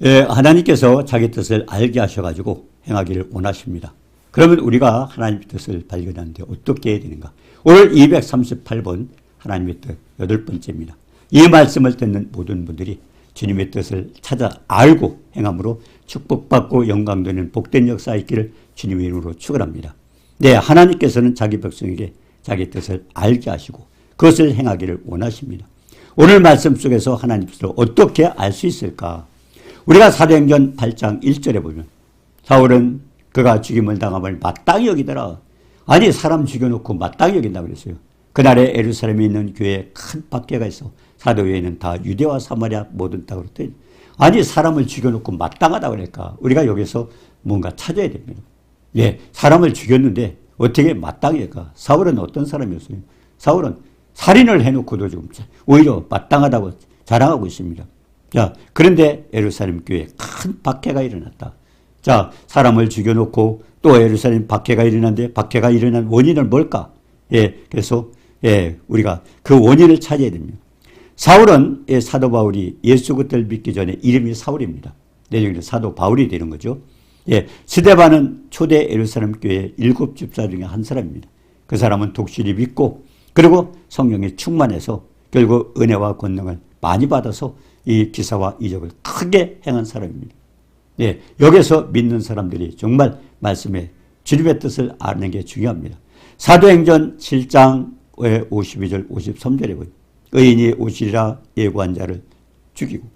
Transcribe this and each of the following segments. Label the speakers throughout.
Speaker 1: 하나님께서 자기 뜻을 알게 하셔가지고 행하기를 원하십니다. 그러면 우리가 하나님의 뜻을 발견하는데 어떻게 해야 되는가? 오늘 238번 하나님의 뜻 8번째입니다. 이 말씀을 듣는 모든 분들이 주님의 뜻을 찾아 알고 행함으로 축복받고 영광되는 복된 역사 있기를 주님의 이름으로 축원합니다. 네, 하나님께서는 자기 백성에게 자기 뜻을 알게 하시고 그것을 행하기를 원하십니다. 오늘 말씀 속에서 하나님 뜻을 어떻게 알 수 있을까? 우리가 사도행전 8장 1절에 보면 사울은 그가 죽임을 당함을 마땅히 여기더라. 아니 사람 죽여놓고 마땅히 여긴다고 그랬어요. 그날에 예루살렘에 있는 교회에 큰 박해가 있어 사도회에는 다 유대와 사마리아 모든 땅으로 뜨니 아니 사람을 죽여놓고 마땅하다고 그럴까? 우리가 여기서 뭔가 찾아야 됩니다. 예, 사람을 죽였는데 어떻게 마땅히 할까? 사울은 어떤 사람이었어요? 사울은 살인을 해놓고도 지금 오히려 마땅하다고 자랑하고 있습니다. 자, 그런데 예루살렘 교회에 큰 박해가 일어났다. 자, 사람을 죽여놓고 또 예루살렘 박해가 일어났는데 박해가 일어난 원인은 뭘까? 예, 그래서 우리가 그 원인을 찾아야 됩니다. 사울은 사도 바울이 예수 그리스도를 믿기 전에 이름이 사울입니다. 내용은 사도 바울이 되는 거죠. 예, 스데반은 초대 예루살렘 교회 7 집사 중에 한 사람입니다. 그 사람은 독실히 믿고 그리고 성령에 충만해서 결국 은혜와 권능을 많이 받아서 이 기사와 이적을 크게 행한 사람입니다. 예, 여기서 믿는 사람들이 정말 말씀에 주님의 뜻을 아는 게 중요합니다. 사도행전 7장 52절 53절에 보면 의인이 오시리라 예고한 자를 죽이고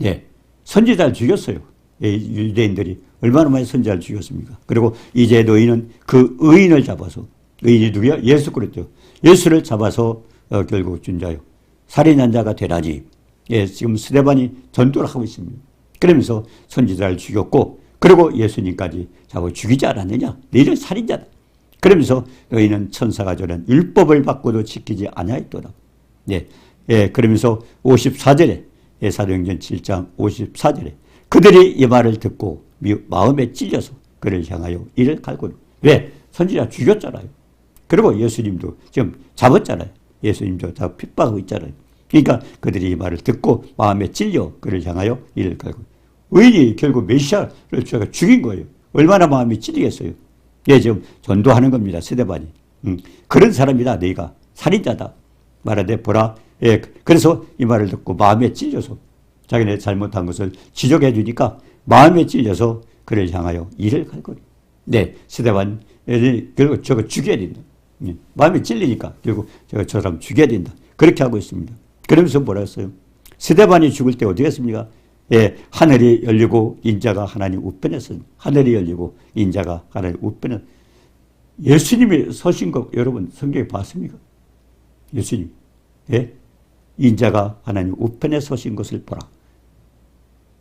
Speaker 1: 예, 선지자를 죽였어요. 예, 유대인들이 얼마나 많이 선지자를 죽였습니까? 그리고 이제 너희는 그 의인을 잡아서 의인이 누구야? 예수 그리스도. 예수를 잡아서 결국 준 자요. 살인한 자가 되라니. 예, 지금 스데반이 전도를 하고 있습니다. 그러면서 선지자를 죽였고 그리고 예수님까지 잡아 죽이지 않았느냐? 너희는 살인자다. 그러면서 너희는 천사가 전한 율법을 받고도 지키지 아니하였도다. 예, 예, 그러면서 54절에 사도행전 7장 54절에 그들이 이 말을 듣고 마음에 찔려서 그를 향하여 이를 갈고 왜? 선지자 죽였잖아요. 그리고 예수님도 지금 잡았잖아요. 예수님도 다 핍박하고 있잖아요. 그러니까 그들이 이 말을 듣고 마음에 찔려 그를 향하여 이를 갈고 의인이 결국 메시아를 죽인 거예요. 얼마나 마음이 찔리겠어요. 예, 지금 전도하는 겁니다. 스데반이. 그런 사람이다. 너희가 살인자다. 말하되 보라. 예, 그래서 이 말을 듣고 마음에 찔려서 자기네 잘못한 것을 지적해 주니까 마음에 찔려서 그를 향하여 이를 갈고 네, 스데반 결국 저거 죽여야 된다. 마음에 찔리니까 결국 저 사람 죽여야 된다. 그렇게 하고 있습니다. 그러면서 뭐라 했어요? 스데반이 죽을 때 어떻게 했습니까? 예, 하늘이 열리고 인자가 하나님 우편에서 하늘이 열리고 인자가 하나님 우편에 예수님이 서신 거 여러분 성경에 봤습니까? 예수님. 예? 인자가 하나님 우편에 서신 것을 보라.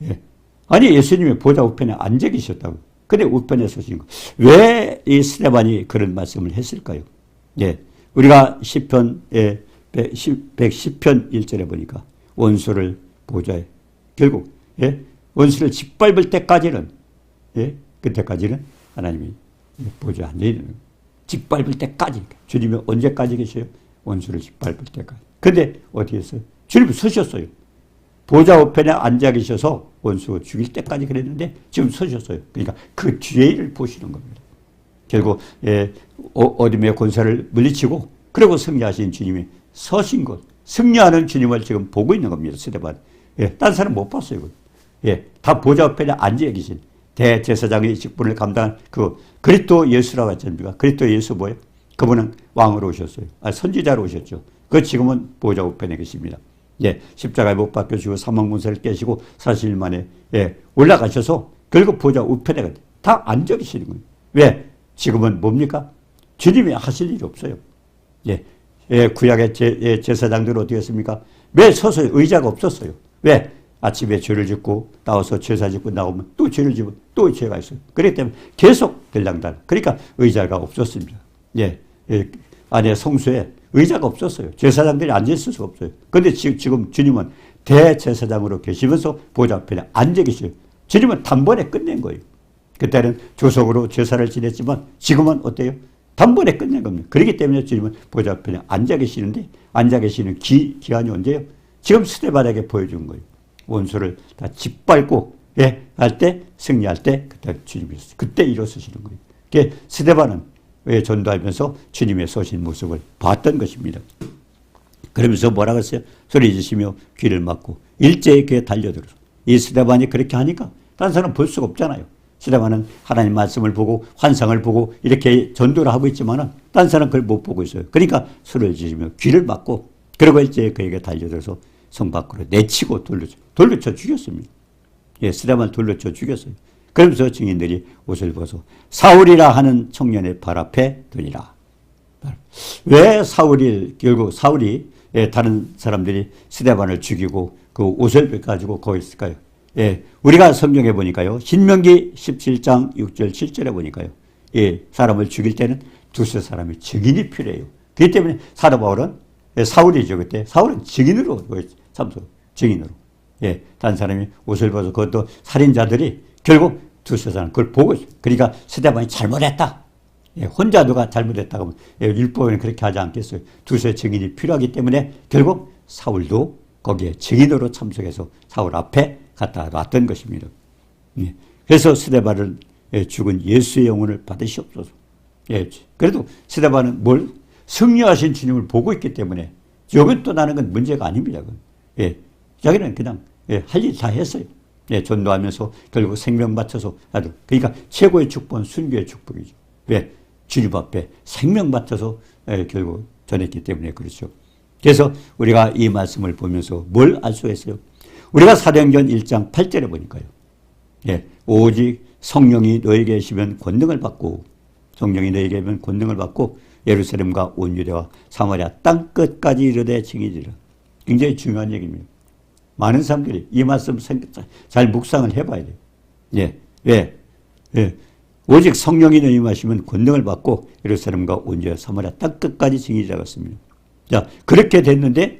Speaker 1: 예. 아니 예수님이 보좌 우편에 앉아 계셨다고. 근데 우편에 서신 거. 왜 이 스데반이 그런 말씀을 했을까요? 예. 우리가 시편 110편 1절에 보니까 원수를 보좌에 결국 예? 원수를 짓밟을 때까지는 예? 그때까지는 하나님이 보좌에 앉아 있는 거예요. 짓밟을 때까지. 주님이 언제까지 계셔요? 원수를 짓밟을 때까지. 근데 어디 했어요? 주님이 서셨어요. 보좌 우편에 앉아 계셔서 원수 죽일 때까지 그랬는데 지금 서셨어요. 그러니까 그 뒤에를 보시는 겁니다. 결국 어둠의 권세를 물리치고 그리고 승리하신 주님이 서신 것, 승리하는 주님을 지금 보고 있는 겁니다. 스데반. 예, 딴 사람 못 봤어요. 예, 다 보좌 우편에 앉아 계신 대제사장의 직분을 감당한 그 그리스도 예수라고 했지 않습니까? 그리스도 예수 뭐예요? 그분은 왕으로 오셨어요. 선지자로 오셨죠. 그 지금은 보좌 우편에 계십니다. 예, 십자가에 못 박혀주고 사망 문세를 깨시고 40일 만에 올라가셔서 결국 보좌 우편에 다 앉아 계시는 거예요. 왜? 지금은 뭡니까? 주님이 하실 일이 없어요. 예, 구약의 제사장들은 어떻게 했습니까? 왜 서서요? 의자가 없었어요. 왜? 아침에 죄를 짓고 나와서 제사 짓고 나오면 또 죄를 지면 또 죄가 있어요. 그렇기 때문에 계속 들랑달. 그러니까 의자가 없었습니다. 예, 안에 성소에 의자가 없었어요. 제사장들이 앉아있을 수가 없어요. 그런데 지금 주님은 대제사장으로 계시면서 보좌 앞에 앉아 계셔요. 주님은 단번에 끝낸 거예요. 그때는 조석으로 제사를 지냈지만 지금은 어때요? 단번에 끝낸 겁니다. 그렇기 때문에 주님은 보좌 앞에 앉아 계시는데 앉아 계시는 기한이 언제예요? 지금 스데반에게 보여준 거예요. 원수를 다 짓밟고 예, 할 때, 승리할 때, 그때 주님이 그때 일어서시는 거예요. 그게 스데반은 왜 전도하면서 주님의 쏘신 모습을 봤던 것입니다. 그러면서 뭐라고 했어요? 소리 지시며 귀를 막고 일제히 그에 달려들어서. 이 스데반이 그렇게 하니까 다른 사람은 볼 수가 없잖아요. 스데반은 하나님 말씀을 보고 환상을 보고 이렇게 전도를 하고 있지만은 다른 사람은 그걸 못 보고 있어요. 그러니까 소리를 지르며 귀를 막고 그러고 일제히 그에게 달려들어서 성 밖으로 내치고 돌로 쳐 죽였습니다. 예, 스데반을 돌로 쳐 죽였어요. 그러면서 증인들이 옷을 벗어 사울이라 하는 청년의 발 앞에 두니라. 왜 결국 사울이 다른 사람들이 스데반을 죽이고 그 옷을 가지고 거기 있을까요? 예, 우리가 성경에 보니까요. 신명기 17장 6절 7절에 보니까요. 예, 사람을 죽일 때는 두세 사람의 증인이 필요해요. 그렇기 때문에 사도 바울은 사울이죠. 그때 사울은 증인으로 참소 증인으로. 예, 다른 사람이 옷을 벗어 그것도 살인자들이 결국 두세 사람 그걸 보고 있어요. 그러니까 스데반이 잘못했다. 예, 혼자 누가 잘못했다고 하면 율법에는 그렇게 하지 않겠어요. 두세 증인이 필요하기 때문에 결국 사울도 거기에 증인으로 참석해서 사울 앞에 갖다 놨던 것입니다. 예, 그래서 스데반을 죽은 예수의 영혼을 받으시옵소서. 예, 그래도 스데반은 뭘 승리하신 주님을 보고 있기 때문에 여기 또 나는 건 문제가 아닙니다. 예, 자기는 그냥 할 일 다 했어요. 예, 전도하면서 결국 생명 바쳐서 하도. 그러니까 최고의 축복은 순교의 축복이죠. 왜? 주님 앞에 생명 바쳐서 결국 전했기 때문에 그렇죠. 그래서 우리가 이 말씀을 보면서 뭘 알 수 있어요? 우리가 사도행전 1장 8절에 보니까요. 예, 오직 성령이 너에게 계시면 권능을 받고 성령이 너에게 계시면 권능을 받고 예루살렘과 온 유대와 사마리아 땅 끝까지 이르되 증인이라. 굉장히 중요한 얘기입니다. 많은 사람들이 이 말씀 잘 묵상을 해봐야 돼요. 예, 왜? 예. 오직 성령이 너희 임하시면 권능을 받고 예루살렘과 온 유대와 사마리아 땅 끝까지 증인이라고 했습니다. 자, 그렇게 됐는데,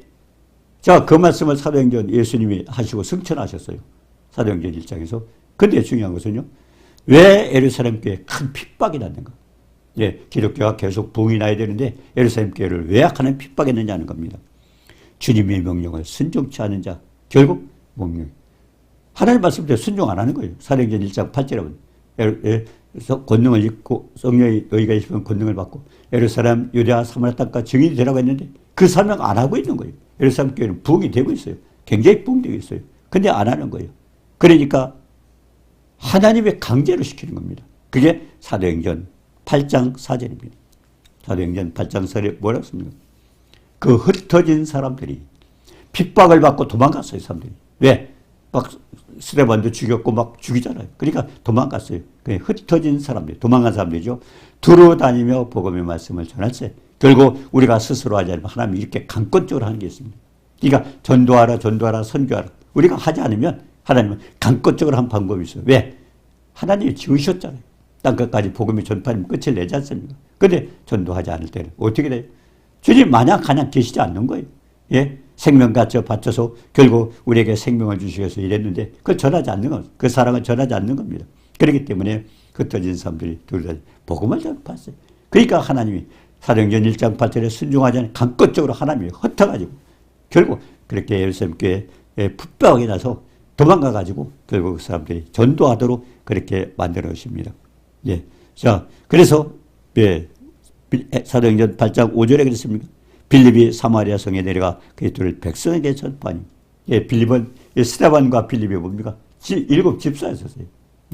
Speaker 1: 자, 그 말씀을 사도행전 예수님이 하시고 승천하셨어요. 사도행전 1장에서. 근데 중요한 것은요, 왜 예루살렘 교회에 큰 핍박이 났는가? 예, 기독교가 계속 부흥이 나야 되는데 예루살렘 교회를 왜 하는 핍박했느냐 하는 겁니다. 주님의 명령을 순종치 않은 자, 결국 명령. 하나님 말씀대로 순종 안 하는 거예요. 사도행전 1장 8절에 보면. 권능을 입고 성령이 너희가 있으면 권능을 받고 예루살렘 유대와 사마리아 땅까지 증인이 되라고 했는데 그 사명 안 하고 있는 거예요. 예루살렘 교회는 부흥이 되고 있어요. 굉장히 부흥되고 있어요. 근데 안 하는 거예요. 그러니까 하나님의 강제로 시키는 겁니다. 그게 사도행전 8장 4절입니다. 사도행전 8장 4절에 뭐라고 했습니까? 그 흩어진 사람들이 핍박을 받고 도망갔어요. 사람들이. 왜? 막 스데반도 죽였고 막 죽이잖아요. 그러니까 도망갔어요. 흩어진 사람들, 도망간 사람들이죠. 두루 다니며 복음의 말씀을 전할 때 결국 우리가 스스로 하지 않으면 하나님이 이렇게 강권적으로 하는 게 있습니다. 그러니까 전도하라, 선교하라. 우리가 하지 않으면 하나님은 강권적으로 한 방법이 있어요. 왜? 하나님이 지으셨잖아요. 땅끝까지 복음의 전파하면 끝을 내지 않습니까? 그런데 전도하지 않을 때는 어떻게 돼요? 주님 마냥 그냥 계시지 않는 거예요. 예? 생명 바쳐서 결국 우리에게 생명을 주시겠어 이랬는데 그걸 전하지 않는 겁니다. 그 사랑을 전하지 않는 겁니다. 그렇기 때문에 흩어진 사람들이 둘 복음을 전파했어요. 그러니까 하나님이 사도행전 1장 8절에 순종하지 않은 강권적으로 하나님이 흩어가지고 결국 그렇게 예루살렘 교회에 풋박하게 나서 도망가가지고 결국 그 사람들이 전도하도록 그렇게 만들어 놓으십니다. 예. 자, 그래서 예, 사도행전 8장 5절에 그랬습니까? 빌립이 사마리아 성에 내려가 그리스도를 백성에게 전파하니. 예, 빌립은 스데반과 빌립이 뭡니까? 7 집사였었어요.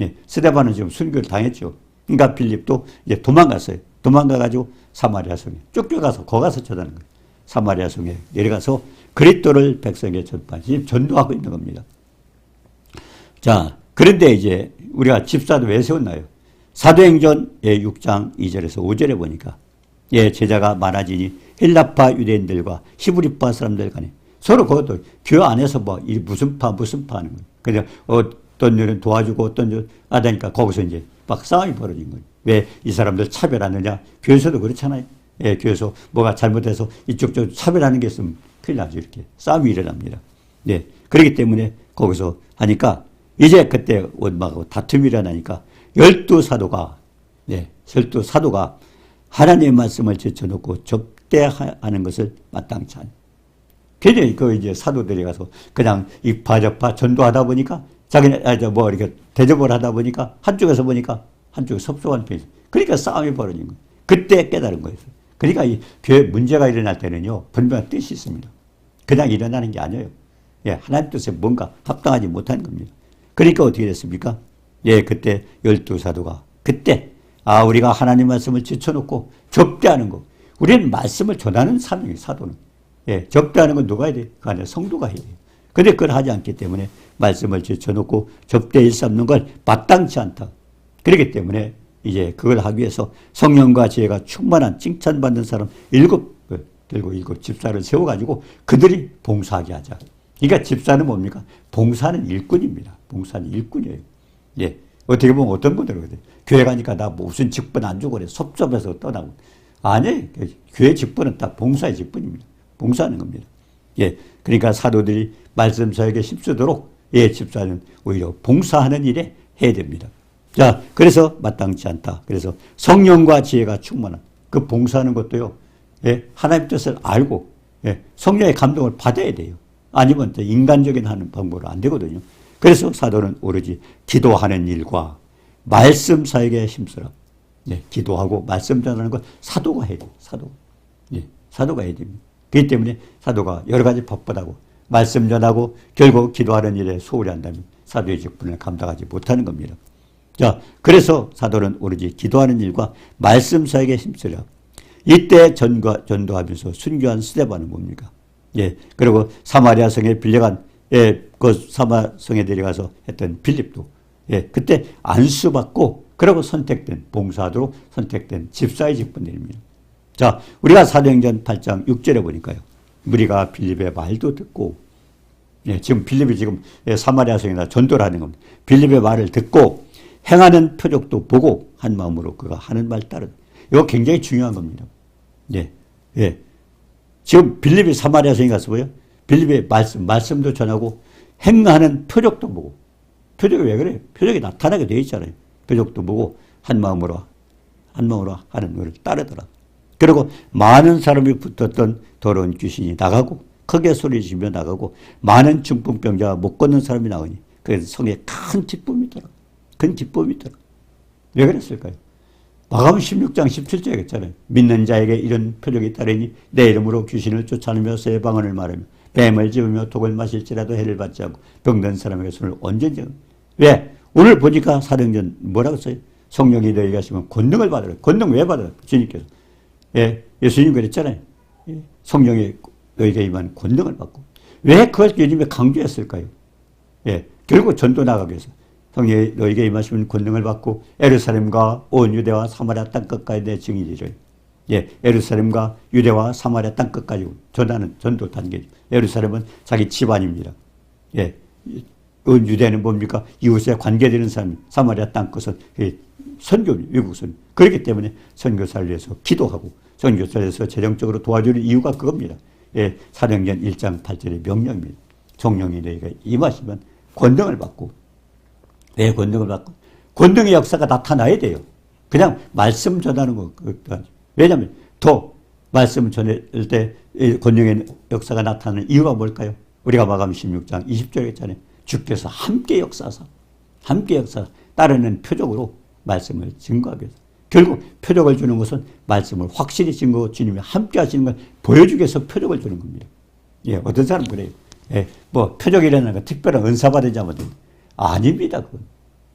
Speaker 1: 예, 스데반은 지금 순교를 당했죠. 그러니까 빌립도 이제 도망갔어요. 도망가가지고 사마리아 성에 쫓겨가서 거기 가서 전하는 거예요. 사마리아 성에 내려가서 그리스도를 백성에게 전파하니 지금 전도하고 있는 겁니다. 자, 그런데 이제 우리가 집사도 왜 세웠나요? 사도행전 6장 2절에서 5절에 보니까 예, 제자가 많아지니 헬라파 유대인들과 히브리파 사람들 간에 서로 그것도 교회 안에서 뭐 무슨 파 하는 거예요. 그래서 어떤 일은 도와주고 어떤 일은 하다니까 거기서 이제 막 싸움이 벌어진 거예요. 왜 이 사람들 차별하느냐? 교회에서도 그렇잖아요. 예, 교회에서 뭐가 잘못해서 이쪽 차별하는 게 있으면 큰일 나죠. 이렇게 싸움이 일어납니다. 네, 그렇기 때문에 거기서 하니까 이제 그때 원망하고 다툼이 일어나니까 12사도가 하나님의 말씀을 제쳐놓고 접대하는 것을 마땅치 않아요. 괜히 그 이제 사도들이 가서 그냥 이 바적파 전도하다 보니까 자기네, 이렇게 대접을 하다 보니까 한쪽에서 보니까 한쪽에 섭섭한 편이 있어요. 그러니까 싸움이 벌어진 거예요. 그때 깨달은 거예요. 그러니까 이 교회 문제가 일어날 때는요, 분명한 뜻이 있습니다. 그냥 일어나는 게 아니에요. 예, 하나님 뜻에 뭔가 합당하지 못하는 겁니다. 그러니까 어떻게 됐습니까? 예, 그때 12사도가 그때 우리가 하나님 말씀을 지쳐놓고 접대하는 거. 우리는 말씀을 전하는 사명이 사도는. 예, 접대하는 건 누가 해야 돼요? 그 안에 성도가 해야 돼요. 근데 그걸 하지 않기 때문에 말씀을 지쳐놓고 접대 일삼는 걸 마땅치 않다. 그렇기 때문에 이제 그걸 하기 위해서 성령과 지혜가 충만한 칭찬받는 사람 7 들고 7 집사를 세워가지고 그들이 봉사하게 하자. 그러니까 집사는 뭡니까? 봉사는 일꾼입니다. 봉사는 일꾼이에요. 예. 어떻게 보면 어떤 분들은 그래요. 교회 가니까 나 무슨 직분 안 주고 그래. 섭섭해서 떠나고. 아니에요. 교회 직분은 다 봉사의 직분입니다. 봉사하는 겁니다. 예. 그러니까 사도들이 말씀 사역에 힘쓰도록 예, 집사는 오히려 봉사하는 일에 해야 됩니다. 자, 그래서 마땅치 않다. 그래서 성령과 지혜가 충만한 그 봉사하는 것도요. 예, 하나님 뜻을 알고 예, 성령의 감동을 받아야 돼요. 아니면 인간적인 하는 방법으로 안 되거든요. 그래서 사도는 오로지 기도하는 일과 말씀 사역에 힘쓰라. 예, 기도하고 말씀 전하는 건 사도가 해야 돼요. 사도. 예, 사도가 해야 됩니다. 그렇기 때문에 사도가 여러 가지 바쁘다고 말씀 전하고 결국 기도하는 일에 소홀히 한다면 사도의 직분을 감당하지 못하는 겁니다. 자, 그래서 사도는 오로지 기도하는 일과 말씀 사역에 힘쓰라. 이때 전도하면서 순교한 스데반은 뭡니까? 예, 그리고 사마리아 성에 빌려간, 예, 그 사마리아 성에 내려가서 했던 빌립도, 예, 그때 안수받고, 그리고 선택된, 봉사하도록 선택된 집사의 직분들입니다. 자, 우리가 사도행전 8장 6절에 보니까요. 우리가 빌립의 말도 듣고, 예, 지금 빌립이 지금 사마리아 성에다 전도를 하는 겁니다. 빌립의 말을 듣고, 행하는 표적도 보고, 한 마음으로 그가 하는 말 따르. 이거 굉장히 중요한 겁니다. 예, 예. 지금 빌립이 사마리아 성에 가서 뭐예요? 빌립의 말씀도 전하고 행하는 표적도 보고. 표적이 왜 그래요? 표적이 나타나게 되어 있잖아요. 표적도 보고 한 마음으로 하는 것을 따르더라. 그리고 많은 사람이 붙었던 더러운 귀신이 나가고 크게 소리지며 나가고 많은 중풍병자가 못 걷는 사람이 나오니 그래서 성에 큰 기쁨이 있더라. 큰 기쁨이 있더라. 왜 그랬을까요? 마가복음 16장 17절에 했잖아요. 믿는 자에게 이런 표적이 따르니 내 이름으로 귀신을 쫓아내며 새 방언을 말하며 뱀을 집으며 독을 마실지라도 해를 받지 않고 병든 사람에게 손을 언제든지. 왜? 오늘 보니까 사도행전 뭐라고 써요? 성령이 너희에게 하시면 권능을 받으라. 권능 왜 받아요? 주님께서. 예, 예수님 그랬잖아요. 예, 성령이 너희에게 임한 권능을 받고. 왜 그걸 주님이 강조했을까요? 예, 결국 전도 나가기 위해서. 성령이 너희에게 임하시면 권능을 받고 예루살렘과 온 유대와 사마리아 땅끝까지 내 증인이라. 예, 예루살렘과 유대와 사마리아 땅끝까지 전하는 전도 단계죠. 예루살렘은 자기 집안입니다. 예, 온 유대는 뭡니까? 이웃에 관계되는 사람이 사마리아 땅끝은 선교 외국선. 그렇기 때문에 선교사를 위해서 기도하고 선교사를 위해서 재정적으로 도와주는 이유가 그겁니다. 예, 사도행전 1장 8절의 명령입니다. 성령이 너희에게 임하시면 권능을 받고. 왜 권능을 받고? 권능의 역사가 나타나야 돼요. 그냥 말씀 전하는 거. 왜냐하면 더 말씀 전할 때 권능의 역사가 나타나는 이유가 뭘까요? 우리가 마가복음 16장 20절에 했잖아요. 주께서 함께 역사하사 따르는 표적으로 말씀을 증거하기 위해서. 결국 표적을 주는 것은 말씀을 확실히 증거하고 주님이 함께 하시는 걸 보여주기 위해서 표적을 주는 겁니다. 예, 어떤 사람은 그래요. 예, 뭐 표적이라는 건 특별한 은사 받은 자만 아닙니다. 그건.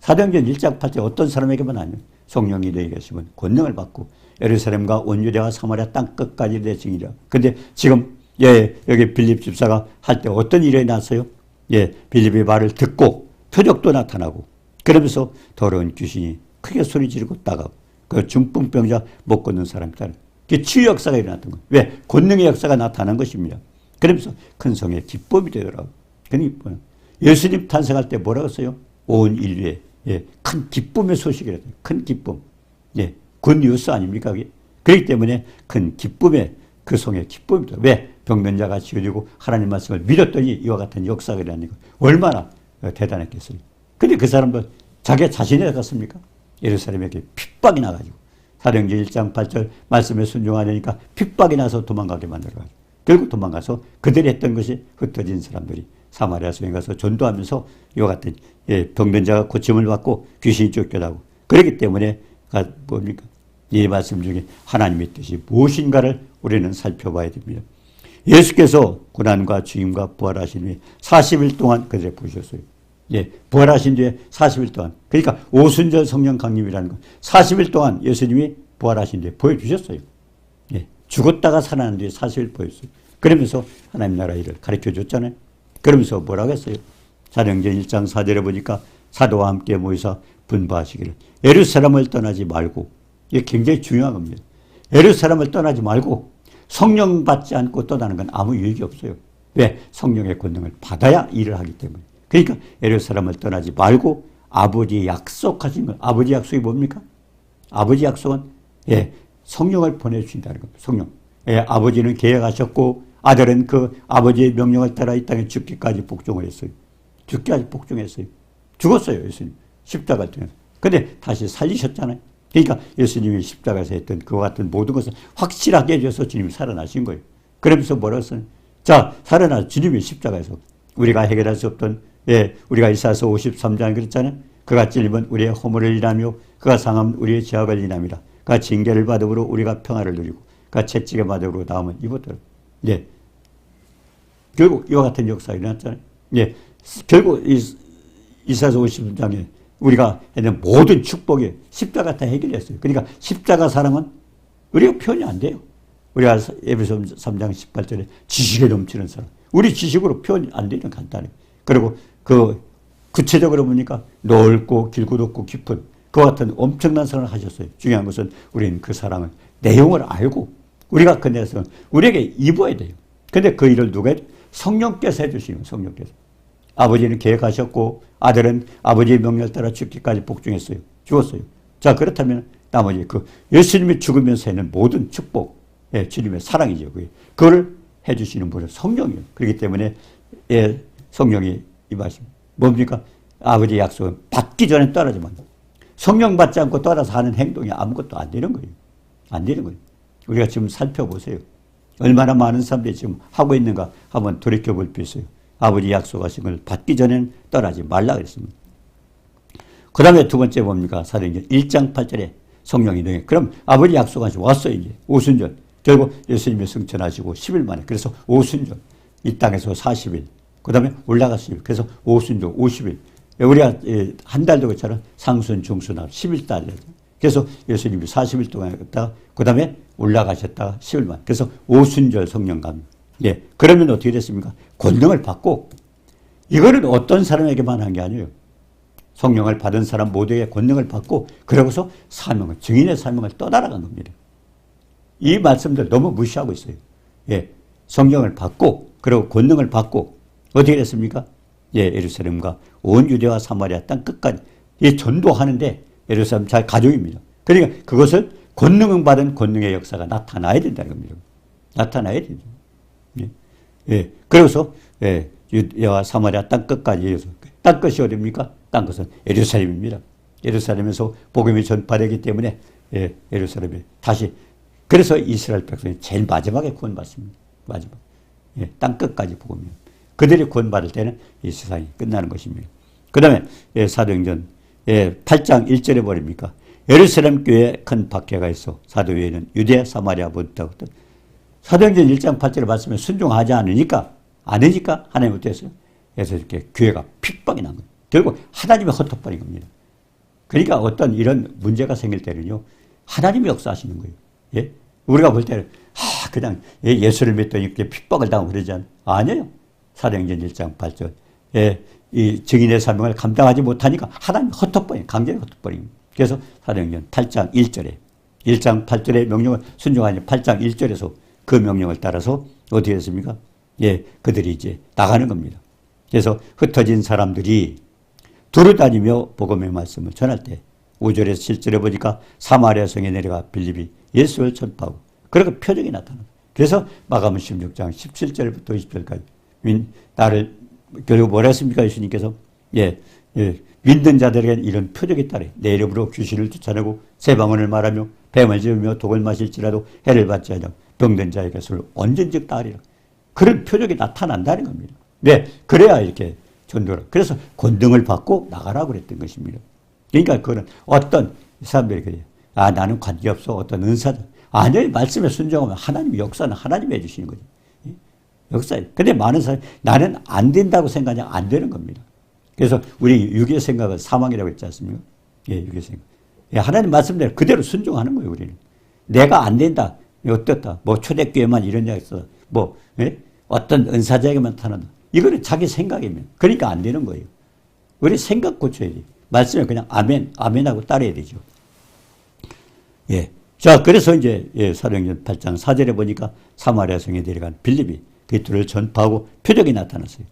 Speaker 1: 사도행전 1장 8절 어떤 사람에게만 아니면 성령이 너희에게 계시면 권능을 받고 예루살렘과 온 유대와 사마리아 땅 끝까지 내 증이라. 근데 지금 예, 여기 빌립 집사가 할 때 어떤 일이 났어요? 예, 빌립의 말을 듣고 표적도 나타나고 그러면서 더러운 귀신이 크게 소리 지르고 따가고 그 중풍병자 못 걷는 사람이 따라. 그 치유 역사가 일어났던 거예요. 왜? 권능의 역사가 나타난 것입니다. 그러면서 큰 성의 기쁨이 되더라고요. 그러니까 예수님 탄생할 때 뭐라고 했어요? 온 인류에 예, 큰 기쁨의 소식이라도 큰 기쁨. 예, 굿뉴스 아닙니까? 그게? 그렇기 때문에 큰 기쁨의 그 성의 기쁨이다. 왜? 병든 자가 치유되고 하나님 말씀을 믿었더니 이와 같은 역사가 일어나니까 얼마나 대단했겠어요. 근데 그 사람도 자기 자신이 나갔습니까? 예루살렘에게 핍박이 나가지고 사도행전 1장 8절 말씀에 순종하려니까 핍박이 나서 도망가게 만들어가지고 결국 도망가서 그들이 했던 것이 흩어진 사람들이 사마리아 성에 가서 전도하면서 이와 같은 병든 자가 고침을 받고 귀신이 쫓겨나고 그렇기 때문에 뭡니까? 이 말씀 중에 하나님의 뜻이 무엇인가를 우리는 살펴봐야 됩니다. 예수께서 고난과 죽임과 부활하신 후에 40일 동안 그들을 보셨어요. 부활하신 뒤에 40일 동안, 그러니까 오순절 성령 강림이라는 건 40일 동안 예수님이 부활하신 뒤에 보여주셨어요. 죽었다가 살아난 뒤에 40일 보였어요. 그러면서 하나님 나라 일을 가르쳐 줬잖아요. 그러면서 뭐라고 했어요? 사도행전 1장 4절에 보니까 사도와 함께 모이사 분부하시기를 예루살렘을 떠나지 말고, 이게 굉장히 중요한 겁니다. 예루살렘을 떠나지 말고 성령 받지 않고 떠나는 건 아무 유익이 없어요. 왜? 성령의 권능을 받아야 일을 하기 때문에. 그러니까 예루살렘을 떠나지 말고 아버지 약속하신 것. 아버지 약속이 뭡니까? 아버지 약속은 성령을 보내주신다는 겁니다. 성령. 아버지는 계약하셨고 아들은 그 아버지의 명령을 따라 이 땅에 죽기까지 복종을 했어요. 죽기까지 복종했어요. 죽었어요, 예수님. 십자가를 통해서. 근데 다시 살리셨잖아요. 그러니까 예수님이 십자가에서 했던 그와 같은 모든 것을 확실하게 해줘서 주님이 살아나신 거예요. 그러면서 뭐라고 했어요? 자, 살아나 주님이 십자가에서 우리가 해결할 수 없던, 우리가 이사야서 53장 그랬잖아요. 그가 찔림은 우리의 허물을 인하며 그가 상함은 우리의 죄악을 인함이라. 그가 징계를 받음으로 우리가 평화를 누리고 그가 채찍에 받음으로 나음은 입었더라. 결국 이와 같은 역사가 일어났잖아요. 결국 이사야서 53장에 우리가 했는 모든 축복이 십자가 다 해결했어요. 그러니까 십자가 사랑은 우리가 표현이 안 돼요. 우리가 에베소 3장 18절에 지식에 넘치는 사랑. 우리 지식으로 표현이 안 되는 간단해요. 그리고 구체적으로 보니까 넓고 길고 높고 깊은 그와 같은 엄청난 사랑을 하셨어요. 중요한 것은 우리는 그 사랑을 내용을 알고 우리가 그 내에서 우리에게 입어야 돼요. 근데 그 일을 누가 해요? 성령께서 해주시는 거예요. 성령께서. 아버지는 계획하셨고 아들은 아버지의 명령을 따라 죽기까지 복종했어요. 죽었어요. 자, 그렇다면 나머지 예수님이 죽으면서 하는 모든 축복, 주님의 사랑이죠. 그걸 해주시는 분은 성령이에요. 그렇기 때문에 성령이 임하십니다. 뭡니까? 아버지의 약속은 받기 전에 떠나지 말고 성령 받지 않고 떠나서 하는 행동이 아무것도 안 되는 거예요. 안 되는 거예요. 우리가 지금 살펴보세요. 얼마나 많은 사람들이 지금 하고 있는가 한번 돌이켜볼 필요 있어요. 아버지 약속하신 걸 받기 전에는 떠나지 말라 그랬습니다. 그 다음에 두 번째 뭡니까? 사도행전 1장 8절에 성령이 능해. 그럼 아버지 약속하신 왔어요, 이제. 오순절. 결국 예수님이 승천하시고 10일 만에. 그래서 오순절. 이 땅에서 40일. 그 다음에 올라가서 10일. 그래서 오순절 50일. 우리가 한 달도 그렇잖아요. 상순, 중순, 10일 달이죠. 그래서 예수님이 40일 동안 했다가 그 다음에 올라가셨다가 10일 만에. 그래서 오순절 성령 감리. 그러면 어떻게 됐습니까? 권능을 받고, 이거는 어떤 사람에게만 한 게 아니에요. 성령을 받은 사람 모두에게 권능을 받고, 그러고서 사명을, 증인의 사명을 떠나간 겁니다. 이 말씀들 너무 무시하고 있어요. 성령을 받고, 그리고 권능을 받고, 어떻게 됐습니까? 예루살렘과 온 유대와 사마리아 땅 끝까지 전도하는데 예루살렘 잘 가족입니다. 그러니까 그것을 권능 받은 권능의 역사가 나타나야 된다는 겁니다. 나타나야 되죠. 그래서 유대와 사마리아 땅 끝까지 땅 끝이 어디입니까? 땅 끝은 예루살렘입니다. 예루살렘에서 복음이 전파되기 때문에 예루살렘에 다시, 그래서 이스라엘 백성이 제일 마지막에 구원받습니다. 마지막. 땅 끝까지 복음이요. 그들이 구원받을 때는 이 세상이 끝나는 것입니다. 그 다음에 사도행전 8장 1절에 버립니까? 예루살렘 교회에 큰 박해가 있어 사도회에는 유대 사마리아 모두 사도행전 1장 8절에 말씀에 순종하지 않으니까 하나님 어땠어요? 그래서 이렇게 교회가 핍박이 난 거예요. 결국 하나님이 헛헛거린 겁니다. 그러니까 어떤 이런 문제가 생길 때는요, 하나님이 역사하시는 거예요. 우리가 볼 때는 그냥 예수를 믿더니 이렇게 핍박을 당하고 그러지 않아요. 아니에요. 사도행전 1장 8절. 이 증인의 사명을 감당하지 못하니까 하나님이 헛헛거린, 강제로 헛헛거린. 그래서 사도행전 8장 1절에 1장 8절의 명령을 순종하니 8장 1절에서 그 명령을 따라서 어떻게 했습니까? 그들이 이제 나가는 겁니다. 그래서 흩어진 사람들이 두루다니며 복음의 말씀을 전할 때 5절에서 7절에 보니까 사마리아 성에 내려가 빌립이 예수를 전파하고, 그리고 표적이 나타납니다. 그래서 마가복음 16장 17절부터 20절까지 나를 결국 뭐라 했습니까? 예수님께서 믿는 자들에게는 이런 표적이 따르 내 이름으로 귀신을 쫓아내고 새 방언을 말하며 뱀을 집으며 독을 마실지라도 해를 받지 않으며 병든 자에게 술 언젠즉 따르리라. 그런 표적이 나타난다는 겁니다. 네, 그래야 이렇게 전도를. 그래서 권능을 받고 나가라고 그랬던 것입니다. 그러니까 그거는 어떤 사람들이 그래요. 아, 나는 관계없어. 어떤 은사다. 아니요, 말씀에 순종하면 하나님 역사는 하나님이 해주시는 거죠. 역사예요. 근데 많은 사람이 나는 안 된다고 생각하면 안 되는 겁니다. 그래서 우리 유교 생각은 사망이라고 했지 않습니까? 예, 유교 생각. 예, 하나님 말씀대로 그대로 순종하는 거예요, 우리는. 내가 안 된다. 어떻다. 뭐 초대교회만 이런 데가 있어. 뭐, 예? 어떤 은사자에게만 타는다. 이거는 자기 생각이면. 그러니까 안 되는 거예요. 우리 생각 고쳐야 돼요. 말씀에 그냥 아멘, 아멘하고 따라야 되죠. 예. 자, 그래서 이제, 예, 사도행전 8장 4절에 보니까 사마리아 성에 내려간 빌립이 그리스도를 전파하고 표적이 나타났어요.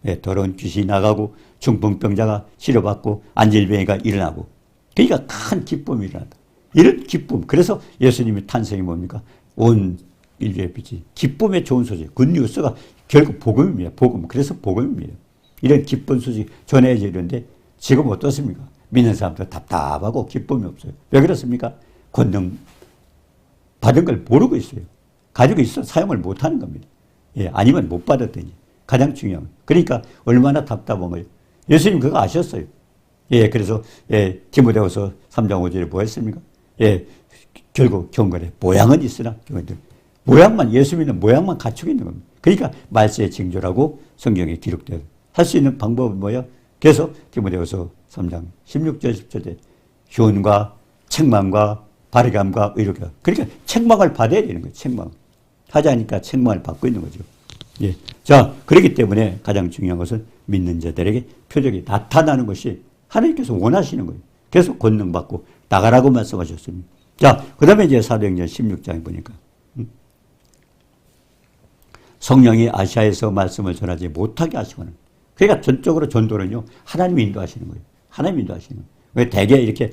Speaker 1: 예, 더러운 귀신이 나가고 중풍병자가 치료받고 안질병이가 일어나고. 그러니까 큰 기쁨이 일어난다. 이런 기쁨. 그래서 예수님의 탄생이 뭡니까? 온 인류의 빛이 기쁨의 좋은 소식. 굿뉴스가 결국 복음입니다. 복음. 그래서 복음입니다. 이런 기쁜 소식 전해지는데 지금 어떻습니까? 믿는 사람들 답답하고 기쁨이 없어요. 왜 그렇습니까? 권능 받은 걸 모르고 있어요. 가지고 있어 사용을 못하는 겁니다. 예, 아니면 못 받았더니 가장 중요한 건. 그러니까 얼마나 답답한 거예요. 예수님 그거 아셨어요. 예, 그래서 예, 디모데후서 3장 5절에 뭐 했습니까? 예, 결국 경건에 모양은 있으나 모양만 예수 믿는 모양만 갖추고 있는 겁니다. 그러니까 말세의 징조라고 성경에 기록되어 할 수 있는 방법은 뭐예요? 그래서 디모데후서 3장 16절 17절에 교훈과 책망과 바르감과 의롭게. 그러니까 책망을 받아야 되는 거예요. 책망. 하자니까 책망을 받고 있는 거죠. 예. 자, 그렇기 때문에 가장 중요한 것은 믿는 자들에게 표적이 나타나는 것이 하나님께서 원하시는 거예요. 그래서 권능 받고 나가라고 말씀하셨습니다. 자, 그 다음에 이제 사도행전 16장에 보니까 성령이 아시아에서 말씀을 전하지 못하게 하시고는 그러니까 전적으로 전도는요 하나님이 인도하시는 거예요. 하나님이 인도하시는 거예요. 왜 대개 이렇게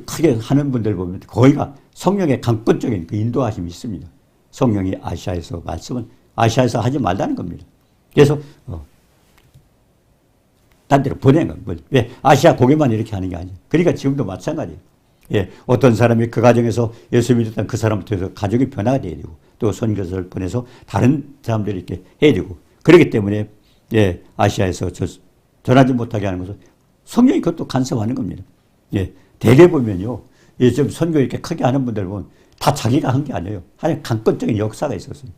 Speaker 1: 크게 하는 분들 보면 거의가 성령의 강권적인 그 인도하심이 있습니다. 성령이 아시아에서 말씀은 아시아에서 하지 말라는 겁니다. 그래서 딴 데로 보내는 겁니다. 왜? 아시아 고개만 이렇게 하는 게 아니에요. 그러니까 지금도 마찬가지예요. 예, 어떤 사람이 그 가정에서 예수 믿었던 그 사람부터 해서 가족이 변화가 돼야 되고 또 선교사를 보내서 다른 사람들이 이렇게 해야 되고 그렇기 때문에 예, 아시아에서 전하지 못하게 하는 것은 성령이 그것도 간섭하는 겁니다. 예, 대개 보면요. 예, 좀 선교 이렇게 크게 하는 분들 보면 다 자기가 한 게 아니에요. 하나님 강권적인 역사가 있었어요.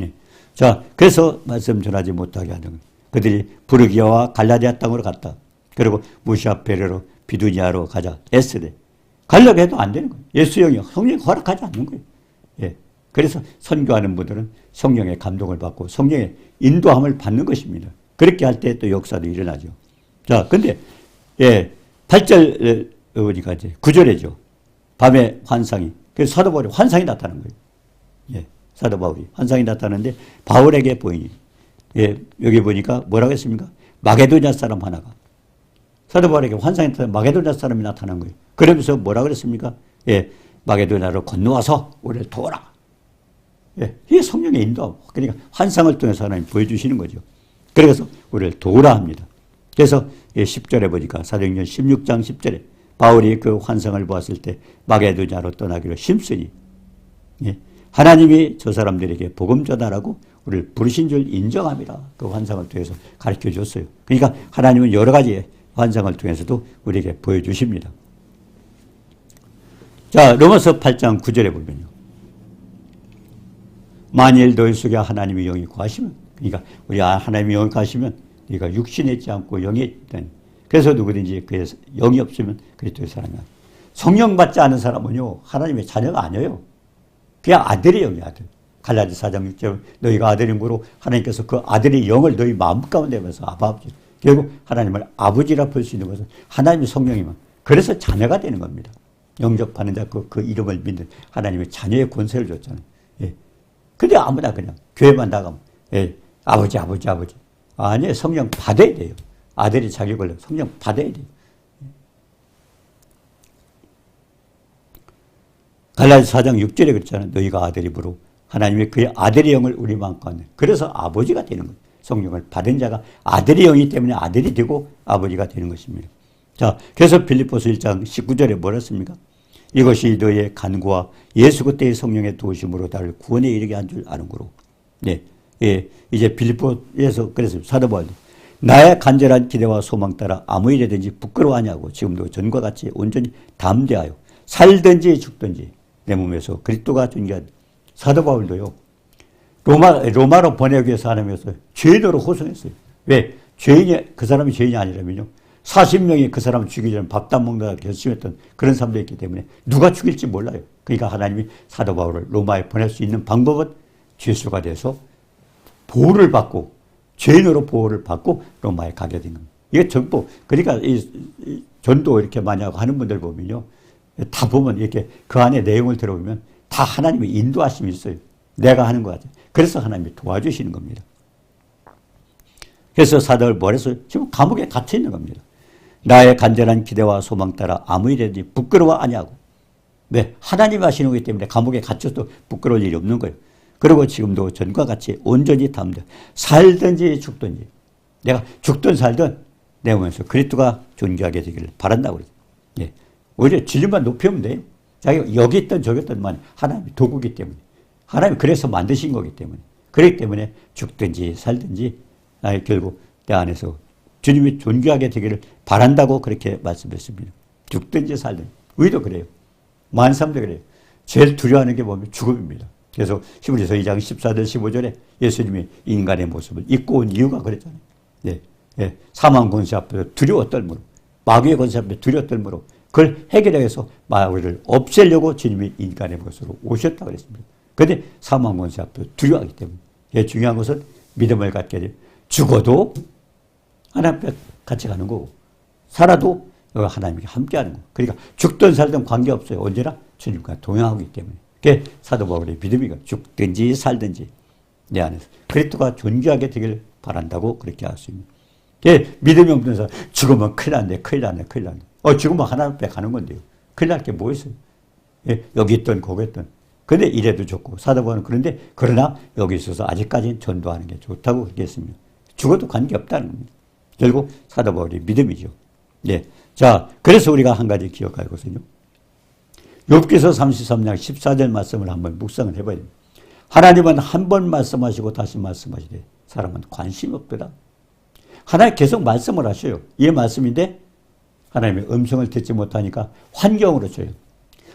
Speaker 1: 예. 자, 그래서 말씀 전하지 못하게 하는 거예요. 그들이 부르기아와 갈라디아 땅으로 갔다. 그리고 무시아 베레로 비두니아로 가자. 애쓰되. 가려고 해도 안 되는 거예요. 예수 영이 성령이 허락하지 않는 거예요. 예. 그래서 선교하는 분들은 성령의 감동을 받고 성령의 인도함을 받는 것입니다. 그렇게 할 때 또 역사도 일어나죠. 자, 근데, 예, 8절, 보니까 이제 9절이죠. 밤에 환상이. 그래서 사도 바울이 환상이 나타난 거예요. 예, 사도 바울이 환상이 나타나는데 바울에게 보이니. 예, 여기 보니까 뭐라고 했습니까? 마게도냐 사람 하나가. 사도 바울에게 환상이 나타난 마게도냐 사람이 나타난 거예요. 그러면서 뭐라고 그랬습니까? 예, 마게도냐로 건너와서 우리를 도와라. 예, 이게 성령의 인도. 그러니까 환상을 통해서 하나님 보여주시는 거죠. 그래서 우리를 도우라 합니다. 그래서 10절에 보니까 사도행전 16장 10절에 바울이 그 환상을 보았을 때 마게도냐로 떠나기로 심쓰니 예, 하나님이 저 사람들에게 복음 전하라고 우리를 부르신 줄 인정함이라 그 환상을 통해서 가르쳐 줬어요. 그러니까 하나님은 여러 가지 환상을 통해서도 우리에게 보여주십니다. 자, 로마서 8장 9절에 보면요. 만일 너희 속에 하나님의 영이 거하시면 그러니까 우리 하나님의 영이 거하시면 네가 육신에 있지 않고 영에 있다니. 그래서 누구든지 그의 영이 없으면 그리스도의 사람이 아니에요. 성령 받지 않은 사람은요 하나님의 자녀가 아니에요. 그냥 아들의 영이 아들. 갈라디아 4장 6절 너희가 아들인 거로 하나님께서 그 아들의 영을 너희 마음 가운데 하면서 아버지. 결국 하나님을 아버지라 부를 수 있는 것은 하나님의 성령이면 그래서 자녀가 되는 겁니다. 영접하는 자 그 이름을 믿는 하나님의 자녀의 권세를 줬잖아요. 예. 근데 아무나 그냥 교회만 나가면 예. 아버지. 아니 성령 받아야 돼요. 아들이 자격을 성령 받아야 돼요. 갈라디아 4장 6절에 그랬잖아요. 너희가 아들이므로 하나님의 그의 아들의 영을 우리 마음 가운데. 그래서 아버지가 되는 거예요. 성령을 받은 자가 아들의 영이기 때문에 아들이 되고 아버지가 되는 것입니다. 자, 그래서 빌립보서 1장 19절에 뭐라 했습니까? 이것이 너희의 간구와 예수 그때의 성령의 도우심으로 나를 구원에 이르게 한 줄 아는 거로. 네. 예, 이제 빌립보에서 그랬습니다. 사도 바울도 나의 간절한 기대와 소망 따라 아무 일이든지 부끄러워하냐고 지금도 전과 같이 온전히 담대하여 살든지 죽든지 내 몸에서 그리스도가 존귀한 사도 바울도요. 로마로 보내기 위해서 하나님께서 죄인으로 호송했어요. 왜? 죄인이 그 사람이 죄인이 아니라면요. 40명이 그 사람을 죽이기 전에 밥도 안 먹는다 결심했던 그런 사람들이 있기 때문에 누가 죽일지 몰라요. 그러니까 하나님이 사도 바울을 로마에 보낼 수 있는 방법은 죄수가 돼서 보호를 받고 죄인으로 보호를 받고 로마에 가게 된 겁니다. 이게 전부 그러니까 이 전도 이렇게 많이 하고 하는 분들 보면요. 다 보면 이렇게 그 안에 내용을 들어보면 다 하나님의 인도하심이 있어요. 내가 하는 것 같아요. 그래서 하나님이 도와주시는 겁니다. 그래서 사도를 뭐래서 지금 감옥에 갇혀 있는 겁니다. 나의 간절한 기대와 소망 따라 아무 일이든지 부끄러워 아니하고. 왜? 하나님 하시는 거기 때문에 감옥에 갇혀도 부끄러울 일이 없는 거예요. 그리고 지금도 전과 같이 온전히 담대 살든지 죽든지 내가 죽든 살든 내 몸에서 그리스도가 존귀하게 되기를 바란다고 그러죠. 예. 오히려 진리만 높이면 돼요. 자기가 여기 있든 저기 있든만 하나님이 도구기 때문에 하나님이 그래서 만드신 거기 때문에 그렇기 때문에 죽든지 살든지 결국 내 안에서 주님이 존귀하게 되기를 바란다고 그렇게 말씀했습니다. 죽든지 살든지 우리도 그래요. 많은 사람들이 그래요. 제일 두려워하는 게 뭐냐면 죽음입니다. 그래서 히브리서 2장 14절 15절에 예수님이 인간의 모습을 입고 온 이유가 그랬잖아요. 예, 예. 사망 권세 앞에서 두려워 떨므로 마귀의 권세 앞에 두려워 떨므로 그걸 해결하기 위해서 마귀를 없애려고 주님이 인간의 모습으로 오셨다고 그랬습니다. 그런데 사망 권세 앞에서 두려워하기 때문에 예, 중요한 것은 믿음을 갖게 돼요. 죽어도 하나님 앞에 같이 가는 거고 살아도 하나님과 함께하는 거. 그러니까 죽든 살든 관계없어요. 언제나 주님과 동행하기 때문에. 그게 사도 바울의 믿음이가 죽든지 살든지 내 안에서 그리스도가 존귀하게 되길 바란다고 그렇게 할 수 있습니다. 그게 믿음이 없는 사람 죽으면 큰일 났네. 큰일 났네. 큰일 났네. 죽으면 하나님 앞에 가는 건데요. 큰일 날 게 뭐 있어요. 예, 여기 있든 거기 있든. 근데 이래도 좋고 사도 바울은 그런데 그러나 여기 있어서 아직까지는 전도하는 게 좋다고 그렇게 했습니다. 죽어도 관계없다는 겁니다. 결국 사도 바울의 믿음이죠. 예. 자, 그래서 우리가 한 가지 기억할 것은요. 욥기서 33장 14절 말씀을 한번 묵상을 해봐야 됩니다. 하나님은 한 번 말씀하시고 다시 말씀하시되 사람은 관심이 없더라. 하나님 계속 말씀을 하셔요. 이 말씀인데 하나님의 음성을 듣지 못하니까 환경으로 줘요.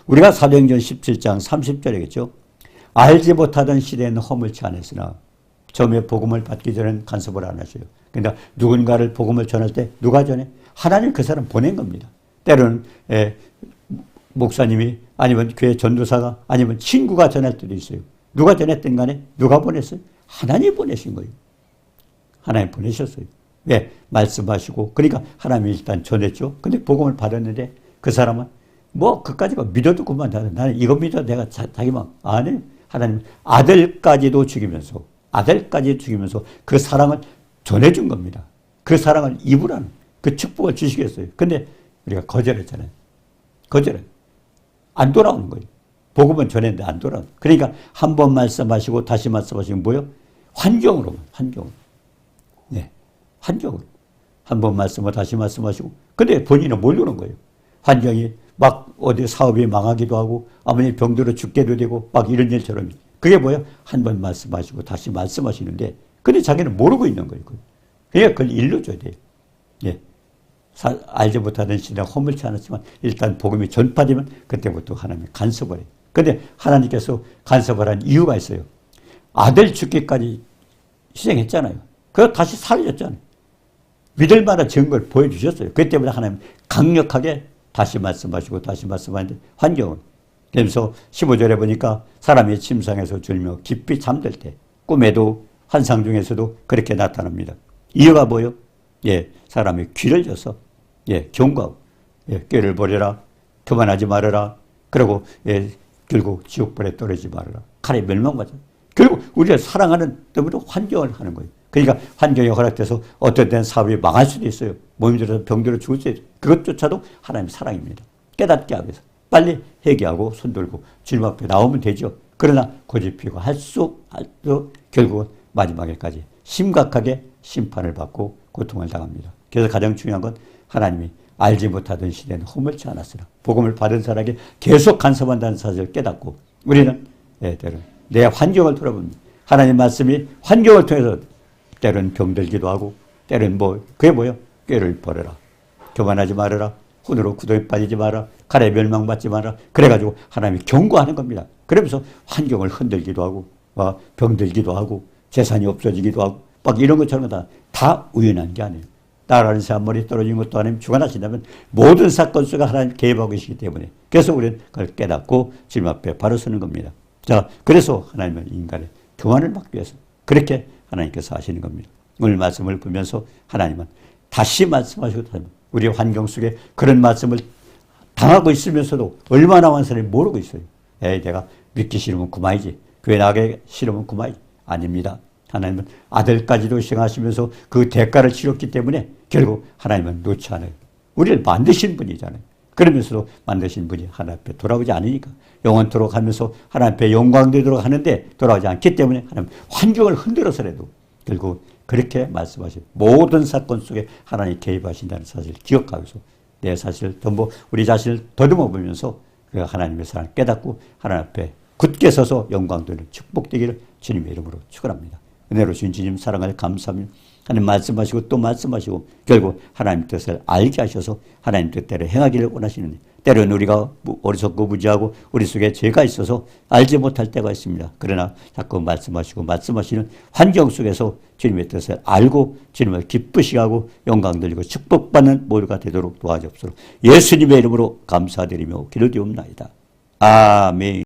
Speaker 1: 우리가 사도행전 17장 30절이겠죠. 알지 못하던 시대에는 허물치 않았으나 처음에 복음을 받기 전에는 간섭을 안 하셔요. 그러니까 누군가를 복음을 전할 때 누가 전해? 하나님 그 사람 보낸 겁니다. 때로는 목사님이 아니면 교회 전도사가 아니면 친구가 전할 때도 있어요. 누가 전했든 간에 누가 보냈어요? 하나님이 보내신 거예요. 하나님 보내셨어요. 왜? 말씀하시고 그러니까 하나님이 일단 전했죠. 근데 복음을 받았는데 그 사람은 뭐 그까지가 믿어도 그만 나는 이거 믿어 내가 자기만 안 해. 하나님 아들까지도 죽이면서 그 사랑을 전해준 겁니다. 그 사랑을 입으라는 그 축복을 주시겠어요. 근데 우리가 거절했잖아요. 안 돌아오는 거예요. 복음은 전했는데 안 돌아오는 거예요. 그러니까 한 번 말씀하시고 다시 말씀하시면 뭐예요? 환경으로. 네, 환경으로. 한 번 말씀하고 다시 말씀하시고 근데 본인은 모르는 거예요. 환경이 막 어디 사업이 망하기도 하고 아버님 병들어 죽게도 되고 막 이런 일처럼 그게 뭐예요? 한 번 말씀하시고 다시 말씀하시는데 근데 자기는 모르고 있는 거예요. 그러니까 그걸 일러줘야 돼요. 예. 알지 못하던 시대에 허물치 않았지만 일단 복음이 전파되면 그때부터 하나님이 간섭을 해요. 그런데 하나님께서 간섭을 한 이유가 있어요. 아들 죽기까지 희생했잖아요. 그거 다시 살렸잖아요. 믿을 만한 증거를 보여주셨어요. 그 때문에 하나님 강력하게 다시 말씀하시고 다시 말씀하는데 환경은 그래서 15절에 보니까 사람이 침상에서 졸며 깊이 잠들 때 꿈에도 환상 중에서도 그렇게 나타납니다. 이유가 뭐예요? 예, 사람이 귀를 져서 예, 경고하고 예, 꾀를 버려라. 교만하지 말아라. 그리고 예, 결국 지옥불에 떨어지지 말아라. 칼에 멸망받아. 결국 우리가 사랑하는 때문에 환경을 하는 거예요. 그러니까 환경이 허락돼서 어떤 때는 사업이 망할 수도 있어요. 몸이 들어서 병들어 죽을 수도 있어요. 그것조차도 하나님의 사랑입니다. 깨닫게 하기 위해서 빨리 회개하고 손들고 주님 앞에 나오면 되죠. 그러나 고집피고 할수 결국은 마지막에까지 심각하게 심판을 받고 고통을 당합니다. 그래서 가장 중요한 건 하나님이 알지 못하던 시대는 허물지 않았으나 복음을 받은 사람에게 계속 간섭한다는 사실을 깨닫고 우리는 내 환경을 돌아봅니다. 하나님 말씀이 환경을 통해서 때로는 병들기도 하고 때로는 그게 뭐예요? 꾀를 버려라. 교만하지 말아라. 혼으로 구덩이 빠지지 마라. 가래 멸망받지 마라. 그래가지고 하나님이 경고하는 겁니다. 그러면서 환경을 흔들기도 하고 병들기도 하고 재산이 없어지기도 하고 막 이런 것처럼 다 우연한 게 아니에요. 나라는 새 한 머리 떨어진 것도 하나님 주관하신다면 모든 사건 속에 하나님 개입하고 계시기 때문에 그래서 우리는 그걸 깨닫고 주님 앞에 바로 서는 겁니다. 자, 그래서 하나님은 인간의 교만을 막기 위해서 그렇게 하나님께서 하시는 겁니다. 오늘 말씀을 보면서 하나님은 다시 말씀하시고 우리 환경 속에 그런 말씀을 당하고 있으면서도 얼마나 많은 사람이 모르고 있어요. 내가 믿기 싫으면 그만이지. 교회 나가기 싫으면 그만이지. 아닙니다. 하나님은 아들까지도 희생하시면서 그 대가를 치렀기 때문에 결국 하나님은 놓지 않아요. 우리를 만드신 분이잖아요. 그러면서도 만드신 분이 하나님 앞에 돌아오지 않으니까 영원토록 하면서 하나님 앞에 영광되도록 하는데 돌아오지 않기 때문에 하나님 환경을 흔들어서라도 결국 그렇게 말씀하신 모든 사건 속에 하나님이 개입하신다는 사실을 기억하면서 내 사실을 전부 우리 자신을 더듬어 보면서 그 하나님의 사랑을 깨닫고 하나님 앞에 굳게 서서 영광되는 축복되기를 주님의 이름으로 축원합니다. 은혜로 주신 주님 사랑을 감사하며 하나님 말씀하시고 또 말씀하시고 결국 하나님 뜻을 알게 하셔서 하나님 뜻대로 행하기를 원하시는데 때로는 우리가 어리석고 무지하고 우리 속에 죄가 있어서 알지 못할 때가 있습니다. 그러나 자꾸 말씀하시고 말씀하시는 환경 속에서 주님의 뜻을 알고 주님을 기쁘시게 하고 영광 돌리고 축복받는 모두가 되도록 도와주옵소서. 예수님의 이름으로 감사드리며 기도드리옵나이다. 아멘.